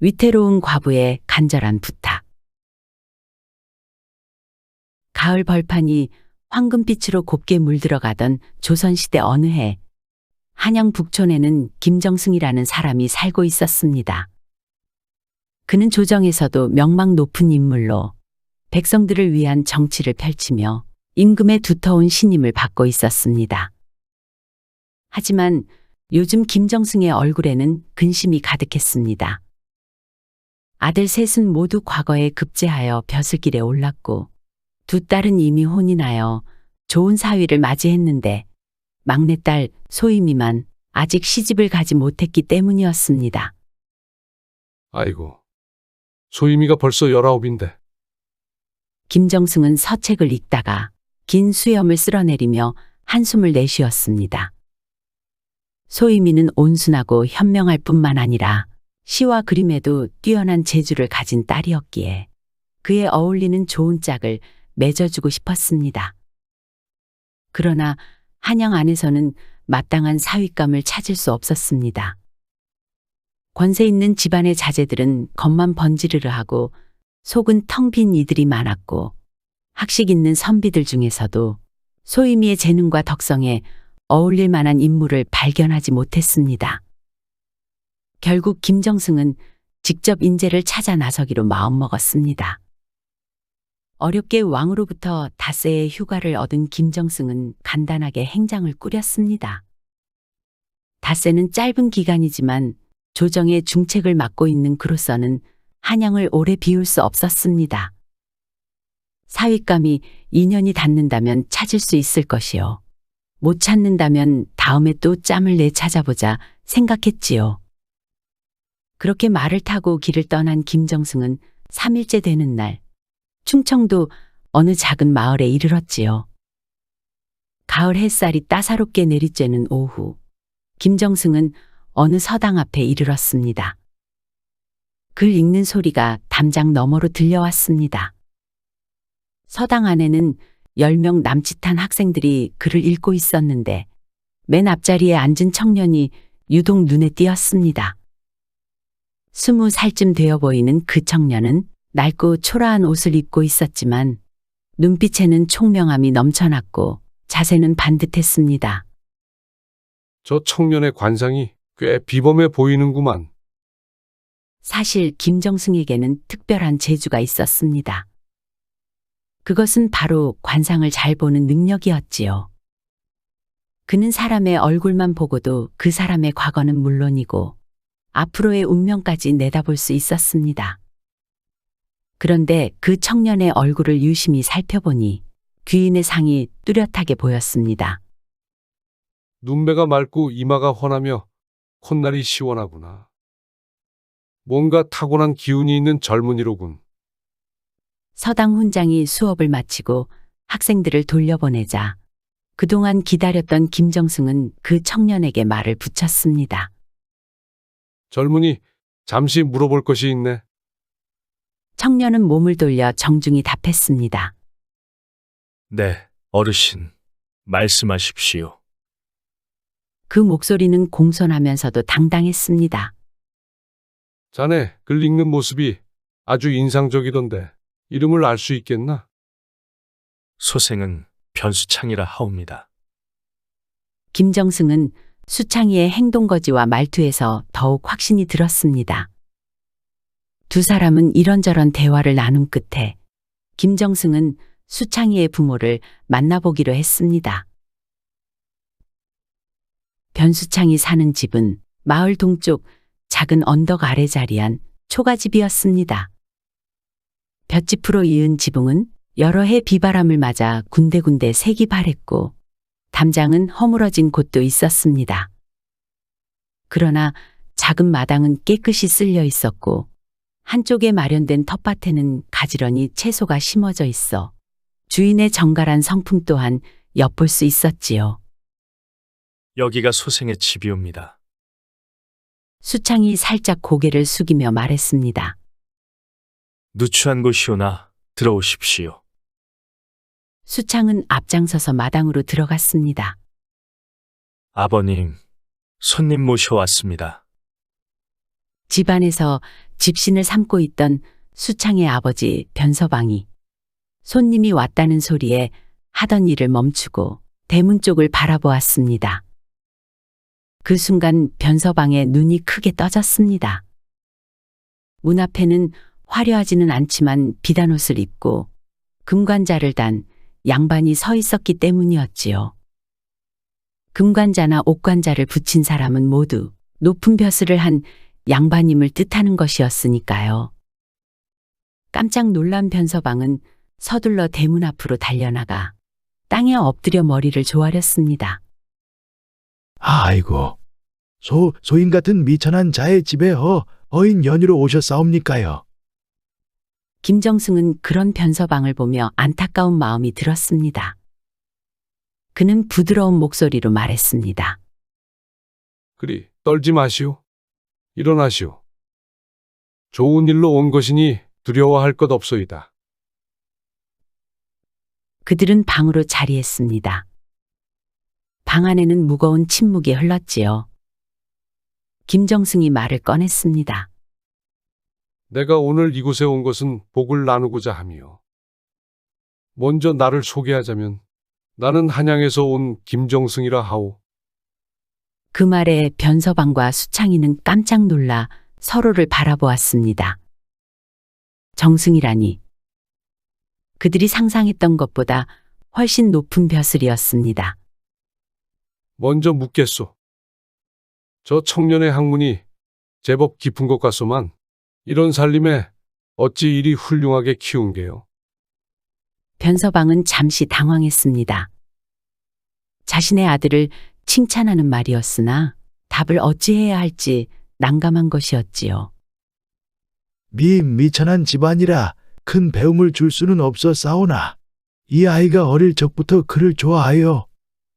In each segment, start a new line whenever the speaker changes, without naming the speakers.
위태로운 과부의 간절한 부탁. 가을 벌판이 황금빛으로 곱게 물들어가던 조선시대 어느 해, 한양 북촌에는 김정승이라는 사람이 살고 있었습니다. 그는 조정에서도 명망 높은 인물로 백성들을 위한 정치를 펼치며 임금의 두터운 신임을 받고 있었습니다. 하지만 요즘 김정승의 얼굴에는 근심이 가득했습니다. 아들 셋은 모두 과거에 급제하여 벼슬길에 올랐고 두 딸은 이미 혼이 나여 좋은 사위를 맞이했는데 막내딸 소임이만 아직 시집을 가지 못했기 때문이었습니다.
아이고, 소임이가 벌써 19인데.
김정승은 서책을 읽다가 긴 수염을 쓸어내리며 한숨을 내쉬었습니다. 소임이는 온순하고 현명할 뿐만 아니라 시와 그림에도 뛰어난 재주를 가진 딸이었기에 그에 어울리는 좋은 짝을 맺어주고 싶었습니다. 그러나 한양 안에서는 마땅한 사윗감을 찾을 수 없었습니다. 권세 있는 집안의 자제들은 겉만 번지르르하고 속은 텅 빈 이들이 많았고 학식 있는 선비들 중에서도 소임이의 재능과 덕성에 어울릴 만한 인물을 발견하지 못했습니다. 결국 김정승은 직접 인재를 찾아 나서기로 마음먹었습니다. 어렵게 왕으로부터 닷새의 휴가를 얻은 김정승은 간단하게 행장을 꾸렸습니다. 닷새는 짧은 기간이지만 조정의 중책을 맡고 있는 그로서는 한양을 오래 비울 수 없었습니다. 사윗감이 인연이 닿는다면 찾을 수 있을 것이요. 못 찾는다면 다음에 또 짬을 내 찾아보자 생각했지요. 그렇게 말을 타고 길을 떠난 김정승은 3일째 되는 날, 충청도 어느 작은 마을에 이르렀지요. 가을 햇살이 따사롭게 내리쬐는 오후, 김정승은 어느 서당 앞에 이르렀습니다. 글 읽는 소리가 담장 너머로 들려왔습니다. 서당 안에는 10명 남짓한 학생들이 글을 읽고 있었는데 맨 앞자리에 앉은 청년이 유독 눈에 띄었습니다. 20살쯤 되어 보이는 그 청년은 낡고 초라한 옷을 입고 있었지만 눈빛에는 총명함이 넘쳐났고 자세는 반듯했습니다.
저 청년의 관상이 꽤 비범해 보이는구만.
사실 김정승에게는 특별한 재주가 있었습니다. 그것은 바로 관상을 잘 보는 능력이었지요. 그는 사람의 얼굴만 보고도 그 사람의 과거는 물론이고 앞으로의 운명까지 내다볼 수 있었습니다. 그런데 그 청년의 얼굴을 유심히 살펴보니 귀인의 상이 뚜렷하게 보였습니다.
눈매가 맑고 이마가 환하며 콧날이 시원하구나. 뭔가 타고난 기운이 있는 젊은이로군.
서당 훈장이 수업을 마치고 학생들을 돌려보내자 그동안 기다렸던 김정승은 그 청년에게 말을 붙였습니다.
젊은이, 잠시 물어볼 것이 있네.
청년은 몸을 돌려 정중히 답했습니다.
네, 어르신, 말씀하십시오.
그 목소리는 공손하면서도 당당했습니다.
자네 글 읽는 모습이 아주 인상적이던데 이름을 알 수 있겠나?
소생은 변수창이라 하옵니다.
김정승은 수창이의 행동거지와 말투에서 더욱 확신이 들었습니다. 두 사람은 이런저런 대화를 나눈 끝에 김정승은 수창이의 부모를 만나보기로 했습니다. 변수창이 사는 집은 마을 동쪽 작은 언덕 아래 자리한 초가집이었습니다. 볏짚으로 이은 지붕은 여러 해 비바람을 맞아 군데군데 색이 바랬고 담장은 허물어진 곳도 있었습니다. 그러나 작은 마당은 깨끗이 쓸려 있었고 한쪽에 마련된 텃밭에는 가지런히 채소가 심어져 있어 주인의 정갈한 성품 또한 엿볼 수 있었지요.
여기가 소생의 집이옵니다.
수창이 살짝 고개를 숙이며 말했습니다.
누추한 곳이오나 들어오십시오.
수창은 앞장서서 마당으로 들어갔습니다.
아버님, 손님 모셔왔습니다.
집안에서 집신을 삼고 있던 수창의 아버지 변서방이 손님이 왔다는 소리에 하던 일을 멈추고 대문 쪽을 바라보았습니다. 그 순간 변서방의 눈이 크게 떠졌습니다. 문 앞에는 화려하지는 않지만 비단 옷을 입고 금관자를 단 양반이 서 있었기 때문이었지요. 금관자나 옥관자를 붙인 사람은 모두 높은 벼슬을 한 양반임을 뜻하는 것이었으니까요. 깜짝 놀란 변서방은 서둘러 대문 앞으로 달려나가 땅에 엎드려 머리를 조아렸습니다.
아이고, 소인 같은 미천한 자의 집에 어인 연유로 오셨사옵니까요?
김정승은 그런 변서방을 보며 안타까운 마음이 들었습니다. 그는 부드러운 목소리로 말했습니다.
그리 떨지 마시오. 일어나시오. 좋은 일로 온 것이니 두려워할 것 없소이다.
그들은 방으로 자리했습니다. 방 안에는 무거운 침묵이 흘렀지요. 김정승이 말을 꺼냈습니다.
내가 오늘 이곳에 온 것은 복을 나누고자 함이요. 먼저 나를 소개하자면 나는 한양에서 온 김정승이라 하오.
그 말에 변서방과 수창이는 깜짝 놀라 서로를 바라보았습니다. 정승이라니. 그들이 상상했던 것보다 훨씬 높은 벼슬이었습니다.
먼저 묻겠소. 저 청년의 학문이 제법 깊은 것 같소만 이런 살림에 어찌 이리 훌륭하게 키운 게요?
변서방은 잠시 당황했습니다. 자신의 아들을 칭찬하는 말이었으나 답을 어찌해야 할지 난감한 것이었지요.
미천한 집안이라 큰 배움을 줄 수는 없었사오나 이 아이가 어릴 적부터 글을 좋아하여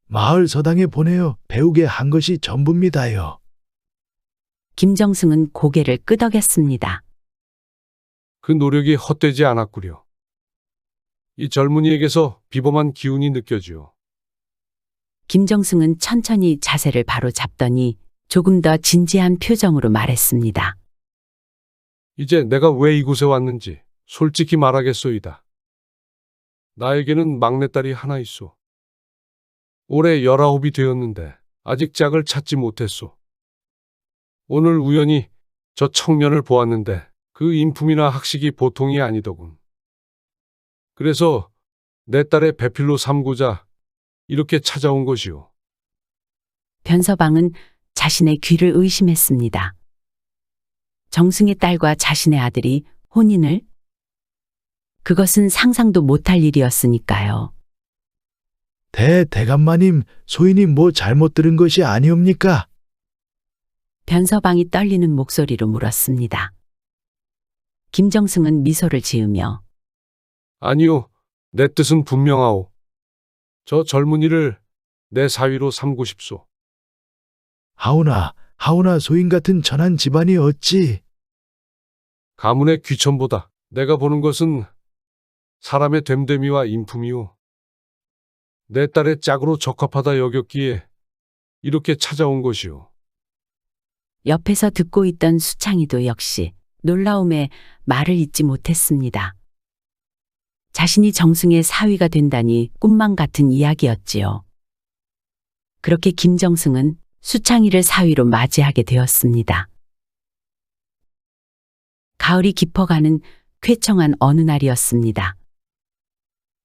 마을 서당에 보내어 배우게 한 것이 전부입니다요.
김정승은 고개를 끄덕였습니다.
그 노력이 헛되지 않았구려. 이 젊은이에게서 비범한 기운이 느껴지오.
김정승은 천천히 자세를 바로 잡더니 조금 더 진지한 표정으로 말했습니다.
이제 내가 왜 이곳에 왔는지 솔직히 말하겠소이다. 나에게는 막내딸이 하나 있소. 올해 19이 되었는데 아직 짝을 찾지 못했소. 오늘 우연히 저 청년을 보았는데 그 인품이나 학식이 보통이 아니더군. 그래서 내 딸의 배필로 삼고자 이렇게 찾아온 것이오.
변서방은 자신의 귀를 의심했습니다. 정승의 딸과 자신의 아들이 혼인을? 그것은 상상도 못할 일이었으니까요.
대감마님, 소인이 뭐 잘못 들은 것이 아니옵니까?
변서방이 떨리는 목소리로 물었습니다. 김정승은 미소를 지으며
아니요, 내 뜻은 분명하오. 저 젊은이를 내 사위로 삼고 싶소.
하오나 소인 같은 천한 집안이 어찌?
가문의 귀천보다 내가 보는 것은 사람의 됨됨이와 인품이오. 내 딸의 짝으로 적합하다 여겼기에 이렇게 찾아온 것이오.
옆에서 듣고 있던 수창이도 역시 놀라움에 말을 잇지 못했습니다. 자신이 정승의 사위가 된다니 꿈만 같은 이야기였지요. 그렇게 김정승은 수창이를 사위로 맞이하게 되었습니다. 가을이 깊어가는 쾌청한 어느 날이었습니다.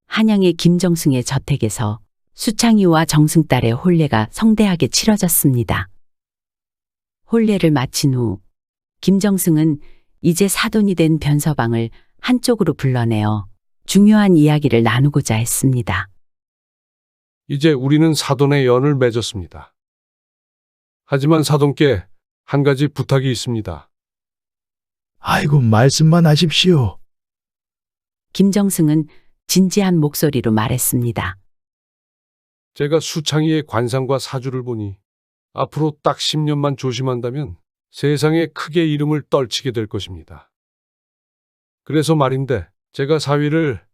한양의 김정승의 저택에서 수창이와 정승딸의 혼례가 성대하게 치러졌습니다. 혼례를 마친 후 김정승은 이제 사돈이 된 변서방을 한쪽으로 불러내어 중요한 이야기를 나누고자 했습니다.
이제 우리는 사돈의 연을 맺었습니다. 하지만 사돈께 한 가지 부탁이 있습니다.
아이고, 말씀만 하십시오.
김정승은 진지한 목소리로 말했습니다.
제가 수창이의 관상과 사주를 보니 앞으로 딱 10년만 조심한다면 세상에 크게 이름을 떨치게 될 것입니다. 그래서 말인데 제가 사위를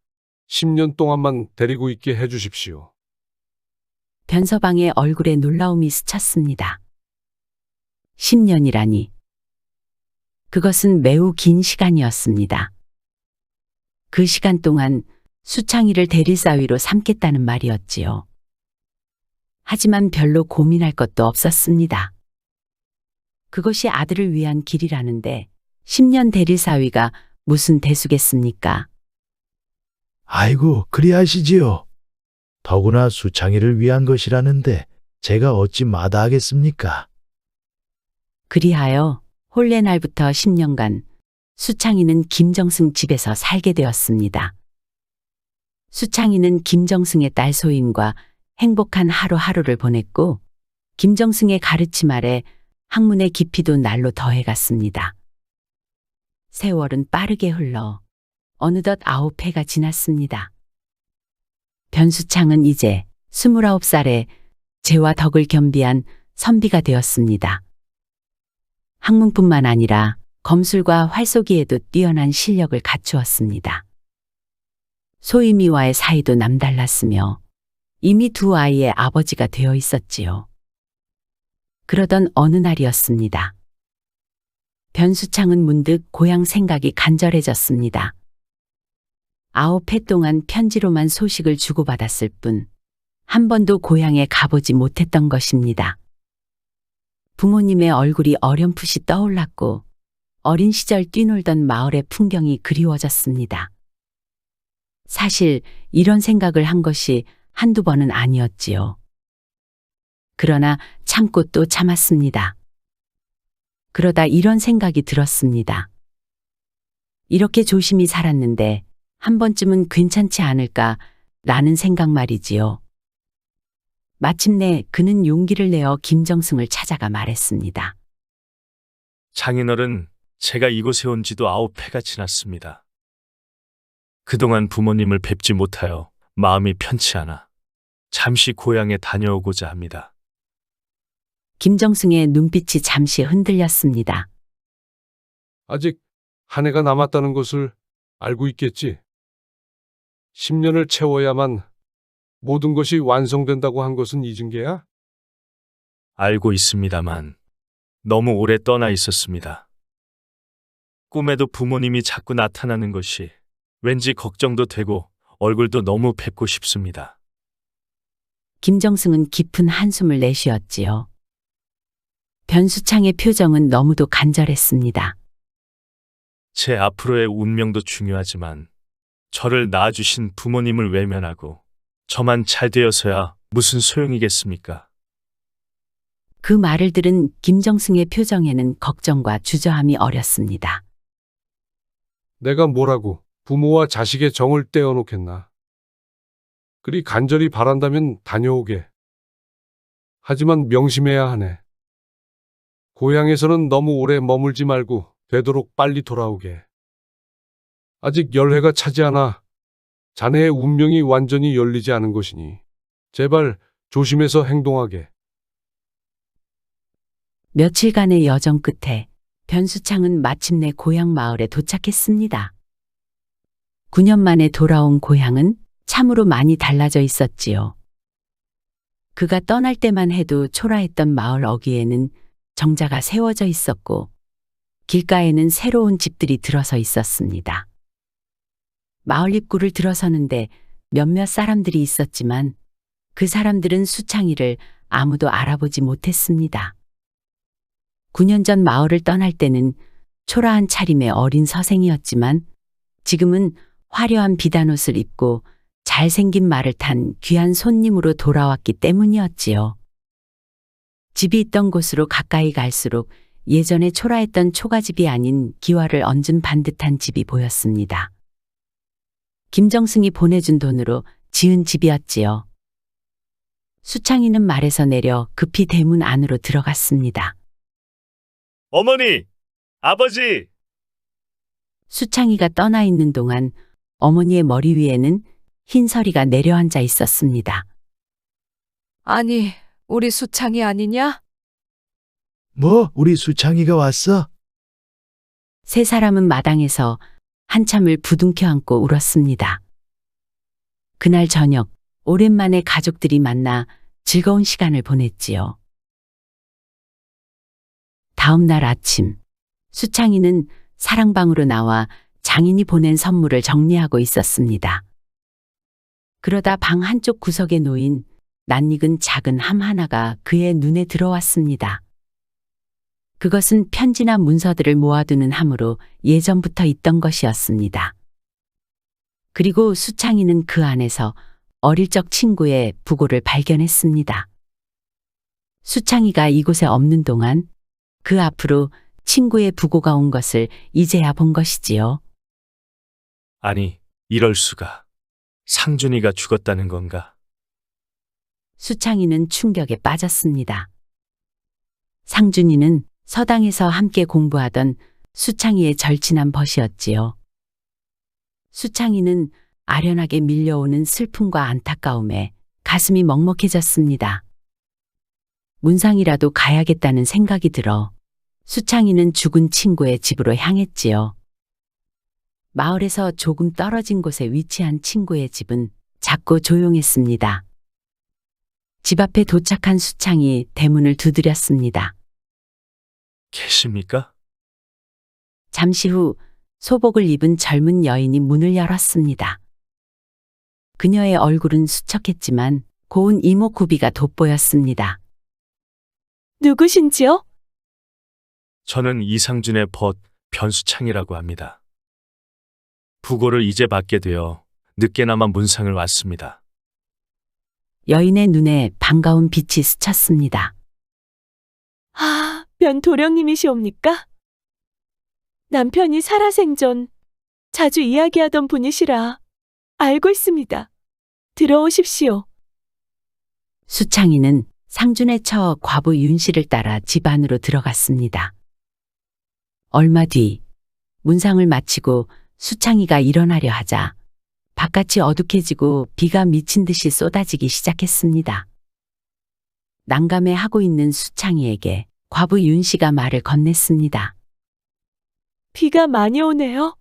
10년 동안만 데리고 있게 해주십시오.
변서방의 얼굴에 놀라움이 스쳤습니다. 10년이라니. 그것은 매우 긴 시간이었습니다. 그 시간 동안 수창이를 대릴사위로 삼겠다는 말이었지요. 하지만 별로 고민할 것도 없었습니다. 그것이 아들을 위한 길이라는데 10년 대릴사위가 무슨 대수겠습니까?
아이고, 그리하시지요. 더구나 수창이를 위한 것이라는데 제가 어찌 마다하겠습니까?
그리하여 혼례 날부터 10년간 수창이는 김정승 집에서 살게 되었습니다. 수창이는 김정승의 딸 소인과 행복한 하루하루를 보냈고 김정승의 가르침 아래 학문의 깊이도 날로 더해갔습니다. 세월은 빠르게 흘러 어느덧 9해가 지났습니다. 변수창은 이제 29살에 재와 덕을 겸비한 선비가 되었습니다. 학문뿐만 아니라 검술과 활쏘기에도 뛰어난 실력을 갖추었습니다. 소임이와의 사이도 남달랐으며 이미 두 아이의 아버지가 되어 있었지요. 그러던 어느 날이었습니다. 변수창은 문득 고향 생각이 간절해졌습니다. 9해 동안 편지로만 소식을 주고받았을 뿐 한 번도 고향에 가보지 못했던 것입니다. 부모님의 얼굴이 어렴풋이 떠올랐고 어린 시절 뛰놀던 마을의 풍경이 그리워졌습니다. 사실 이런 생각을 한 것이 한두 번은 아니었지요. 그러나 참고 또 참았습니다. 그러다 이런 생각이 들었습니다. 이렇게 조심히 살았는데 한 번쯤은 괜찮지 않을까 라는 생각 말이지요. 마침내 그는 용기를 내어 김정승을 찾아가 말했습니다.
장인어른, 제가 이곳에 온 지도 9해가 지났습니다. 그동안 부모님을 뵙지 못하여 마음이 편치 않아 잠시 고향에 다녀오고자 합니다.
김정승의 눈빛이 잠시 흔들렸습니다.
아직 한 해가 남았다는 것을 알고 있겠지. 10년을 채워야만 모든 것이 완성된다고 한 것은 잊은 게야?
알고 있습니다만 너무 오래 떠나 있었습니다. 꿈에도 부모님이 자꾸 나타나는 것이 왠지 걱정도 되고 얼굴도 너무 뵙고 싶습니다.
김정승은 깊은 한숨을 내쉬었지요. 변수창의 표정은 너무도 간절했습니다.
제 앞으로의 운명도 중요하지만 저를 낳아주신 부모님을 외면하고 저만 잘 되어서야 무슨 소용이겠습니까?
그 말을 들은 김정승의 표정에는 걱정과 주저함이 어렸습니다.
내가 뭐라고 부모와 자식의 정을 떼어놓겠나. 그리 간절히 바란다면 다녀오게. 하지만 명심해야 하네. 고향에서는 너무 오래 머물지 말고 되도록 빨리 돌아오게. 아직 열해가 차지 않아 자네의 운명이 완전히 열리지 않은 것이니 제발 조심해서 행동하게.
며칠간의 여정 끝에 변수창은 마침내 고향 마을에 도착했습니다. 9년 만에 돌아온 고향은 참으로 많이 달라져 있었지요. 그가 떠날 때만 해도 초라했던 마을 어귀에는 정자가 세워져 있었고 길가에는 새로운 집들이 들어서 있었습니다. 마을 입구를 들어서는데 몇몇 사람들이 있었지만 그 사람들은 수창이를 아무도 알아보지 못했습니다. 9년 전 마을을 떠날 때는 초라한 차림의 어린 서생이었지만 지금은 화려한 비단옷을 입고 잘생긴 말을 탄 귀한 손님으로 돌아왔기 때문이었지요. 집이 있던 곳으로 가까이 갈수록 예전에 초라했던 초가집이 아닌 기와를 얹은 반듯한 집이 보였습니다. 김정승이 보내준 돈으로 지은 집이었지요. 수창이는 말에서 내려 급히 대문 안으로 들어갔습니다.
어머니! 아버지!
수창이가 떠나 있는 동안 어머니의 머리 위에는 흰 서리가 내려앉아 있었습니다.
아니, 우리 수창이 아니냐?
뭐, 우리 수창이가 왔어?
세 사람은 마당에서 한참을 부둥켜 안고 울었습니다. 그날 저녁 오랜만에 가족들이 만나 즐거운 시간을 보냈지요. 다음 날 아침 수창이는 사랑방으로 나와 장인이 보낸 선물을 정리하고 있었습니다. 그러다 방 한쪽 구석에 놓인 낯익은 작은 함 하나가 그의 눈에 들어왔습니다. 그것은 편지나 문서들을 모아두는 함으로 예전부터 있던 것이었습니다. 그리고 수창이는 그 안에서 어릴 적 친구의 부고를 발견했습니다. 수창이가 이곳에 없는 동안 그 앞으로 친구의 부고가 온 것을 이제야 본 것이지요.
아니, 이럴 수가. 상준이가 죽었다는 건가?
수창이는 충격에 빠졌습니다. 상준이는 서당에서 함께 공부하던 수창이의 절친한 벗이었지요. 수창이는 아련하게 밀려오는 슬픔과 안타까움에 가슴이 먹먹해졌습니다. 문상이라도 가야겠다는 생각이 들어 수창이는 죽은 친구의 집으로 향했지요. 마을에서 조금 떨어진 곳에 위치한 친구의 집은 작고 조용했습니다. 집 앞에 도착한 수창이 대문을 두드렸습니다.
계십니까?
잠시 후 소복을 입은 젊은 여인이 문을 열었습니다. 그녀의 얼굴은 수척했지만 고운 이목구비가 돋보였습니다.
누구신지요?
저는 이상준의 벗 변수창이라고 합니다. 부고를 이제 받게 되어 늦게나마 문상을 왔습니다.
여인의 눈에 반가운 빛이 스쳤습니다.
아, 변도령님이시옵니까? 남편이 살아생전 자주 이야기하던 분이시라 알고 있습니다. 들어오십시오.
수창이는 상준의 처 과부 윤씨를 따라 집 안으로 들어갔습니다. 얼마 뒤 문상을 마치고 수창이가 일어나려 하자 바깥이 어둑해지고 비가 미친 듯이 쏟아지기 시작했습니다. 난감해하고 있는 수창이에게 과부 윤씨가 말을 건넸습니다.
비가 많이 오네요.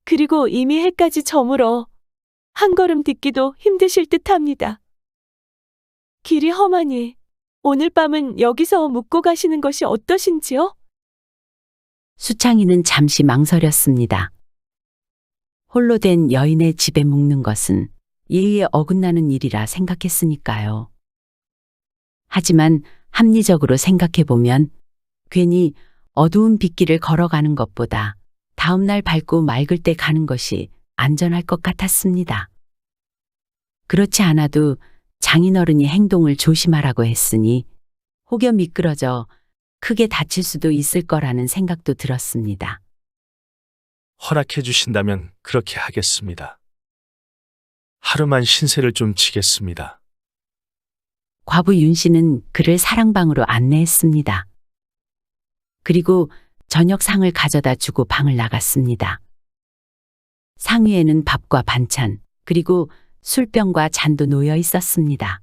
그리고 이미 해까지 저물어 한 걸음 딛기도 힘드실 듯합니다. 길이 험하니 오늘 밤은 여기서 묵고 가시는 것이 어떠신지요?
수창이는 잠시 망설였습니다. 홀로 된 여인의 집에 묵는 것은 예의에 어긋나는 일이라 생각했으니까요. 하지만 합리적으로 생각해보면 괜히 어두운 빗길을 걸어가는 것보다 다음날 밝고 맑을 때 가는 것이 안전할 것 같았습니다. 그렇지 않아도 장인어른이 행동을 조심하라고 했으니 혹여 미끄러져 크게 다칠 수도 있을 거라는 생각도 들었습니다.
허락해 주신다면 그렇게 하겠습니다. 하루만 신세를 좀 지겠습니다.
과부 윤 씨는 그를 사랑방으로 안내했습니다. 그리고 저녁 상을 가져다 주고 방을 나갔습니다. 상 위에는 밥과 반찬, 그리고 술병과 잔도 놓여 있었습니다.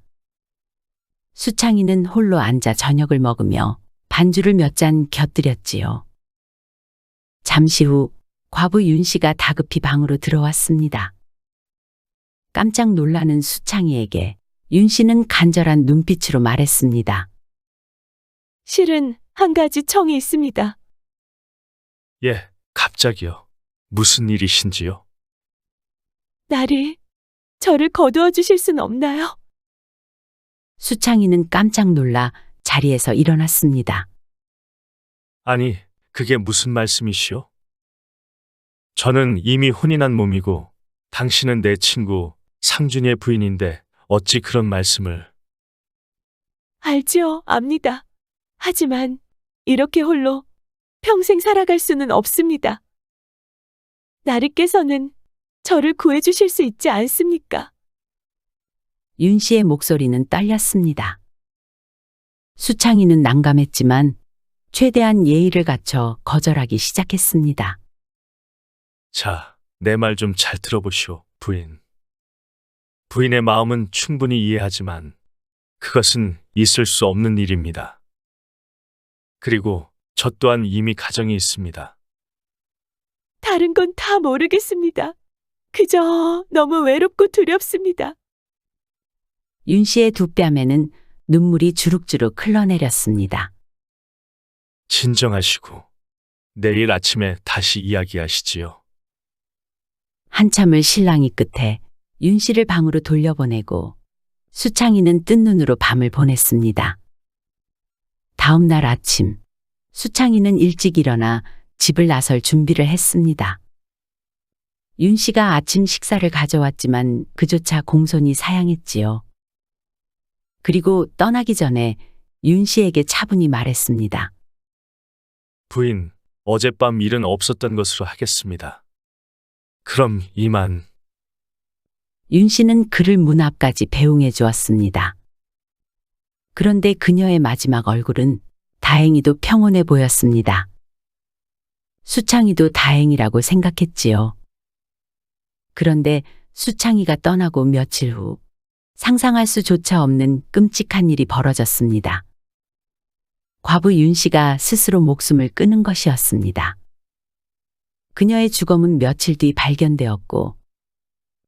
수창이는 홀로 앉아 저녁을 먹으며 반주를 몇 잔 곁들였지요. 잠시 후 과부 윤 씨가 다급히 방으로 들어왔습니다. 깜짝 놀라는 수창이에게 윤 씨는 간절한 눈빛으로 말했습니다.
실은 한 가지 청이 있습니다.
예, 갑자기요. 무슨 일이신지요?
나리, 저를 거두어 주실 순 없나요?
수창이는 깜짝 놀라 자리에서 일어났습니다.
아니, 그게 무슨 말씀이시오? 저는 이미 혼인한 몸이고 당신은 내 친구 상준이의 부인인데 어찌 그런 말씀을...
알지요, 압니다. 하지만 이렇게 홀로 평생 살아갈 수는 없습니다. 나리께서는 저를 구해주실 수 있지 않습니까?
윤 씨의 목소리는 떨렸습니다. 수창이는 난감했지만 최대한 예의를 갖춰 거절하기 시작했습니다.
자, 내 말 좀 잘 들어보시오, 부인. 부인의 마음은 충분히 이해하지만 그것은 있을 수 없는 일입니다. 그리고 저 또한 이미 가정이 있습니다.
다른 건 다 모르겠습니다. 그저 너무 외롭고 두렵습니다.
윤 씨의 두 뺨에는 눈물이 주룩주룩 흘러내렸습니다.
진정하시고 내일 아침에 다시 이야기하시지요.
한참을 실랑이 끝에 윤 씨를 방으로 돌려보내고 수창이는 뜬 눈으로 밤을 보냈습니다. 다음 날 아침, 수창이는 일찍 일어나 집을 나설 준비를 했습니다. 윤 씨가 아침 식사를 가져왔지만 그조차 공손히 사양했지요. 그리고 떠나기 전에 윤 씨에게 차분히 말했습니다.
부인, 어젯밤 일은 없었던 것으로 하겠습니다. 그럼 이만.
윤 씨는 그를 문 앞까지 배웅해 주었습니다. 그런데 그녀의 마지막 얼굴은 다행히도 평온해 보였습니다. 수창이도 다행이라고 생각했지요. 그런데 수창이가 떠나고 며칠 후 상상할 수조차 없는 끔찍한 일이 벌어졌습니다. 과부 윤 씨가 스스로 목숨을 끊은 것이었습니다. 그녀의 주검은 며칠 뒤 발견되었고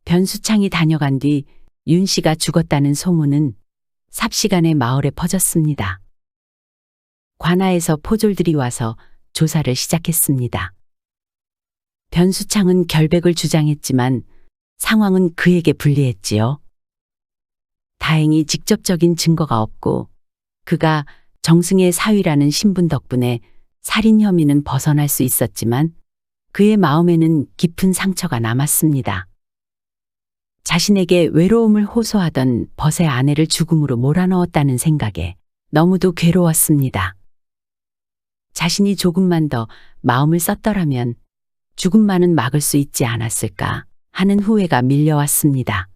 변수창이 다녀간 뒤 윤 씨가 죽었다는 소문은 삽시간에 마을에 퍼졌습니다. 관아에서 포졸들이 와서 조사를 시작했습니다. 변수창은 결백을 주장했지만 상황은 그에게 불리했지요. 다행히 직접적인 증거가 없고 그가 정승의 사위라는 신분 덕분에 살인 혐의는 벗어날 수 있었지만 그의 마음에는 깊은 상처가 남았습니다. 자신에게 외로움을 호소하던 벗의 아내를 죽음으로 몰아넣었다는 생각에 너무도 괴로웠습니다. 자신이 조금만 더 마음을 썼더라면 죽음만은 막을 수 있지 않았을까 하는 후회가 밀려왔습니다.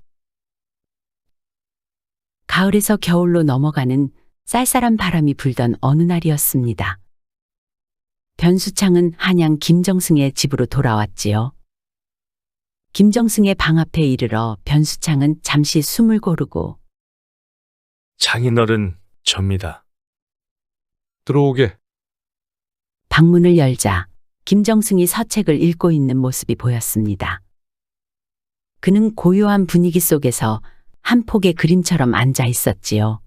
가을에서 겨울로 넘어가는 쌀쌀한 바람이 불던 어느 날이었습니다. 변수창은 한양 김정승의 집으로 돌아왔지요. 김정승의 방 앞에 이르러 변수창은 잠시 숨을 고르고
장인어른, 접니다.
들어오게.
방문을 열자 김정승이 서책을 읽고 있는 모습이 보였습니다. 그는 고요한 분위기 속에서 한 폭의 그림처럼 앉아 있었지요.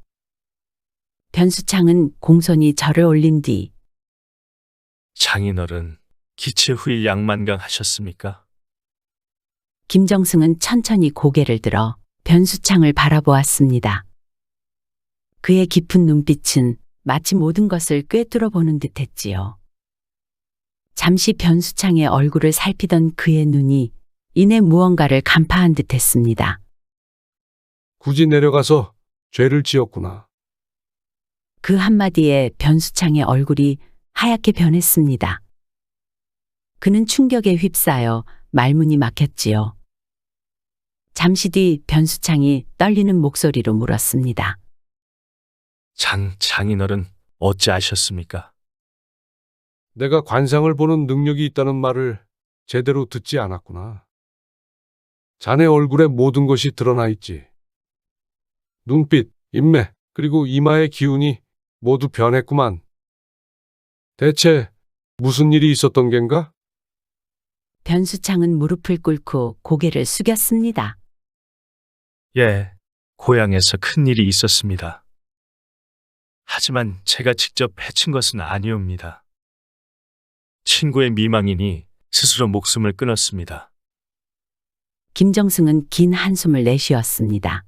변수창은 공손히 절을 올린 뒤
장인어른, 기체 후일 양만강 하셨습니까?
김정승은 천천히 고개를 들어 변수창을 바라보았습니다. 그의 깊은 눈빛은 마치 모든 것을 꿰뚫어 보는 듯했지요. 잠시 변수창의 얼굴을 살피던 그의 눈이 이내 무언가를 간파한 듯했습니다.
굳이 내려가서 죄를 지었구나.
그 한마디에 변수창의 얼굴이 하얗게 변했습니다. 그는 충격에 휩싸여 말문이 막혔지요. 잠시 뒤 변수창이 떨리는 목소리로 물었습니다.
장인어른, 어찌 아셨습니까?
내가 관상을 보는 능력이 있다는 말을 제대로 듣지 않았구나. 자네 얼굴에 모든 것이 드러나 있지. 눈빛, 인매, 그리고 이마의 기운이 모두 변했구만. 대체 무슨 일이 있었던 겐가?
변수창은 무릎을 꿇고 고개를 숙였습니다.
예, 고향에서 큰 일이 있었습니다. 하지만 제가 직접 해친 것은 아니옵니다. 친구의 미망인이 스스로 목숨을 끊었습니다.
김정승은 긴 한숨을 내쉬었습니다.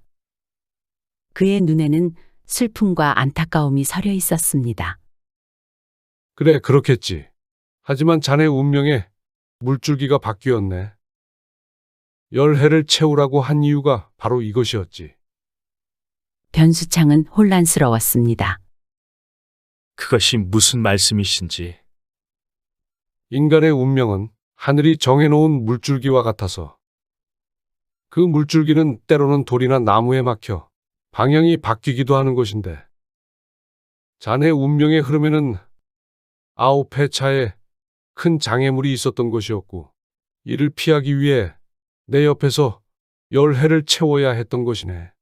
그의 눈에는 슬픔과 안타까움이 서려 있었습니다.
그래, 그렇겠지. 하지만 자네 운명에 물줄기가 바뀌었네. 열해를 채우라고 한 이유가 바로 이것이었지.
변수창은 혼란스러웠습니다.
그것이 무슨 말씀이신지.
인간의 운명은 하늘이 정해놓은 물줄기와 같아서 그 물줄기는 때로는 돌이나 나무에 막혀 방향이 바뀌기도 하는 것인데 자네 운명의 흐름에는 9회차에 큰 장애물이 있었던 것이었고 이를 피하기 위해 내 옆에서 열해를 채워야 했던 것이네.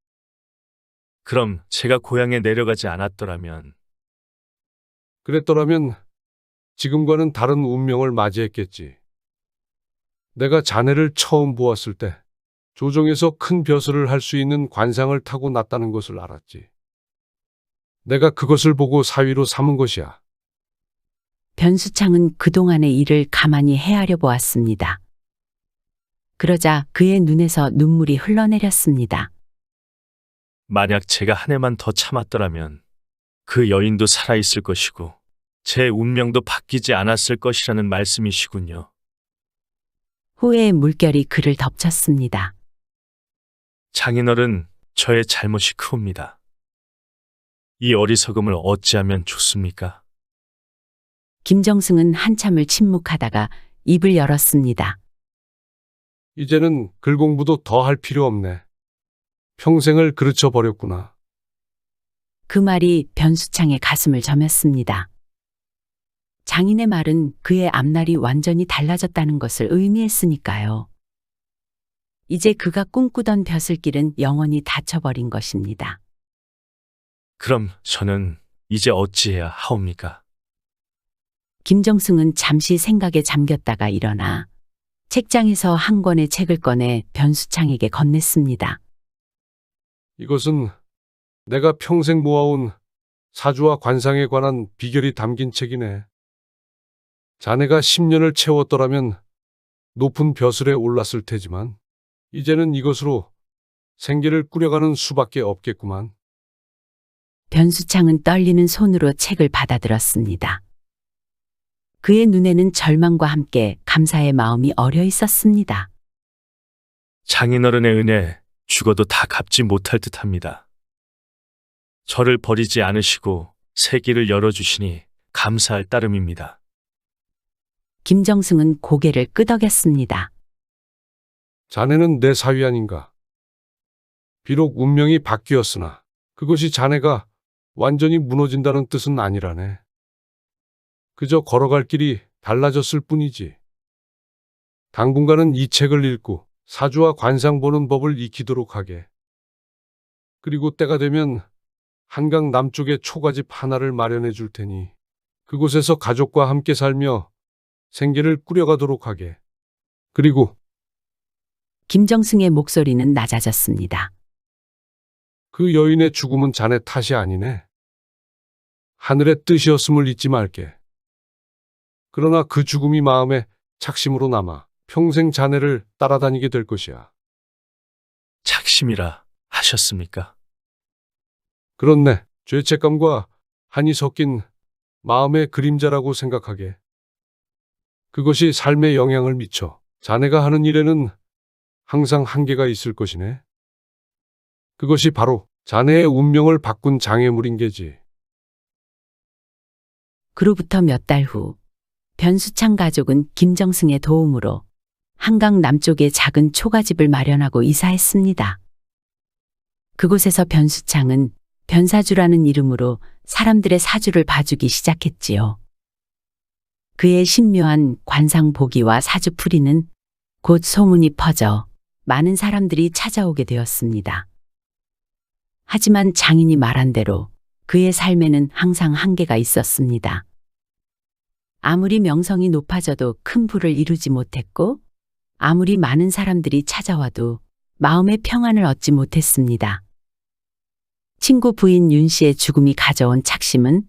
그럼 제가 고향에 내려가지 않았더라면
그랬더라면 지금과는 다른 운명을 맞이했겠지. 내가 자네를 처음 보았을 때 조정에서 큰 벼슬을 할 수 있는 관상을 타고 났다는 것을 알았지. 내가 그것을 보고 사위로 삼은 것이야.
변수창은 그동안의 일을 가만히 헤아려 보았습니다. 그러자 그의 눈에서 눈물이 흘러내렸습니다.
만약 제가 한 해만 더 참았더라면 그 여인도 살아있을 것이고 제 운명도 바뀌지 않았을 것이라는 말씀이시군요.
후회의 물결이 그를 덮쳤습니다.
장인어른, 저의 잘못이 크옵니다. 이 어리석음을 어찌하면 좋습니까?
김정승은 한참을 침묵하다가 입을 열었습니다.
이제는 글 공부도 더 할 필요 없네. 평생을 그르쳐 버렸구나.
그 말이 변수창의 가슴을 저몄습니다. 장인의 말은 그의 앞날이 완전히 달라졌다는 것을 의미했으니까요. 이제 그가 꿈꾸던 벼슬길은 영원히 닫혀버린 것입니다.
그럼 저는 이제 어찌해야 하옵니까?
김정승은 잠시 생각에 잠겼다가 일어나 책장에서 한 권의 책을 꺼내 변수창에게 건넸습니다.
이것은 내가 평생 모아온 사주와 관상에 관한 비결이 담긴 책이네. 자네가 10년을 채웠더라면 높은 벼슬에 올랐을 테지만 이제는 이것으로 생계를 꾸려가는 수밖에 없겠구만.
변수창은 떨리는 손으로 책을 받아들었습니다. 그의 눈에는 절망과 함께 감사의 마음이 어려 있었습니다.
장인어른의 은혜 죽어도 다 갚지 못할 듯합니다. 저를 버리지 않으시고 새 길을 열어주시니 감사할 따름입니다.
김정승은 고개를 끄덕였습니다.
자네는 내 사위 아닌가. 비록 운명이 바뀌었으나 그것이 자네가 완전히 무너진다는 뜻은 아니라네. 그저 걸어갈 길이 달라졌을 뿐이지. 당분간은 이 책을 읽고 사주와 관상 보는 법을 익히도록 하게. 그리고 때가 되면 한강 남쪽에 초가집 하나를 마련해 줄 테니 그곳에서 가족과 함께 살며 생계를 꾸려가도록 하게. 그리고
김정승의 목소리는 낮아졌습니다.
그 여인의 죽음은 자네 탓이 아니네. 하늘의 뜻이었음을 잊지 말게. 그러나 그 죽음이 마음에 착심으로 남아 평생 자네를 따라다니게 될 것이야.
착심이라 하셨습니까?
그렇네. 죄책감과 한이 섞인 마음의 그림자라고 생각하게. 그것이 삶에 영향을 미쳐 자네가 하는 일에는 항상 한계가 있을 것이네. 그것이 바로 자네의 운명을 바꾼 장애물인 게지.
그로부터 몇 달 후, 변수창 가족은 김정승의 도움으로 한강 남쪽에 작은 초가집을 마련하고 이사했습니다. 그곳에서 변수창은 변사주라는 이름으로 사람들의 사주를 봐주기 시작했지요. 그의 신묘한 관상보기와 사주풀이는 곧 소문이 퍼져 많은 사람들이 찾아오게 되었습니다. 하지만 장인이 말한 대로 그의 삶에는 항상 한계가 있었습니다. 아무리 명성이 높아져도 큰 부를 이루지 못했고, 아무리 많은 사람들이 찾아와도 마음의 평안을 얻지 못했습니다. 친구 부인 윤 씨의 죽음이 가져온 착심은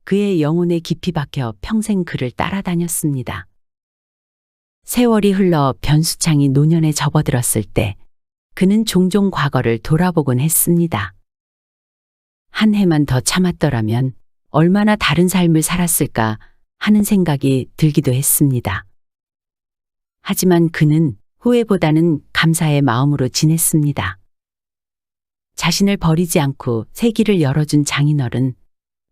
그의 영혼에 깊이 박혀 평생 그를 따라다녔습니다. 세월이 흘러 변수창이 노년에 접어들었을 때 그는 종종 과거를 돌아보곤 했습니다. 한 해만 더 참았더라면 얼마나 다른 삶을 살았을까 하는 생각이 들기도 했습니다. 하지만 그는 후회보다는 감사의 마음으로 지냈습니다. 자신을 버리지 않고 새 길을 열어준 장인어른,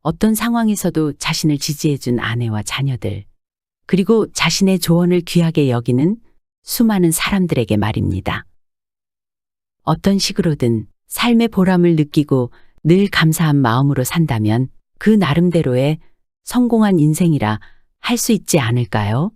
어떤 상황에서도 자신을 지지해준 아내와 자녀들, 그리고 자신의 조언을 귀하게 여기는 수많은 사람들에게 말입니다. 어떤 식으로든 삶의 보람을 느끼고 늘 감사한 마음으로 산다면 그 나름대로의 성공한 인생이라 할 수 있지 않을까요?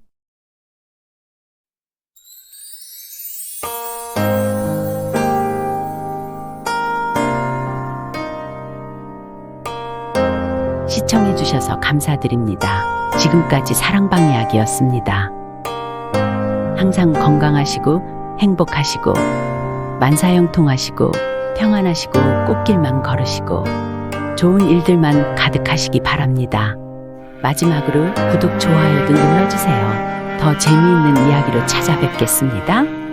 시청해주셔서 감사드립니다. 지금까지 사랑방이야기였습니다. 항상 건강하시고 행복하시고 만사형통하시고 평안하시고 꽃길만 걸으시고 좋은 일들만 가득하시기 바랍니다. 마지막으로 구독, 좋아요도 눌러주세요. 더 재미있는 이야기로 찾아뵙겠습니다.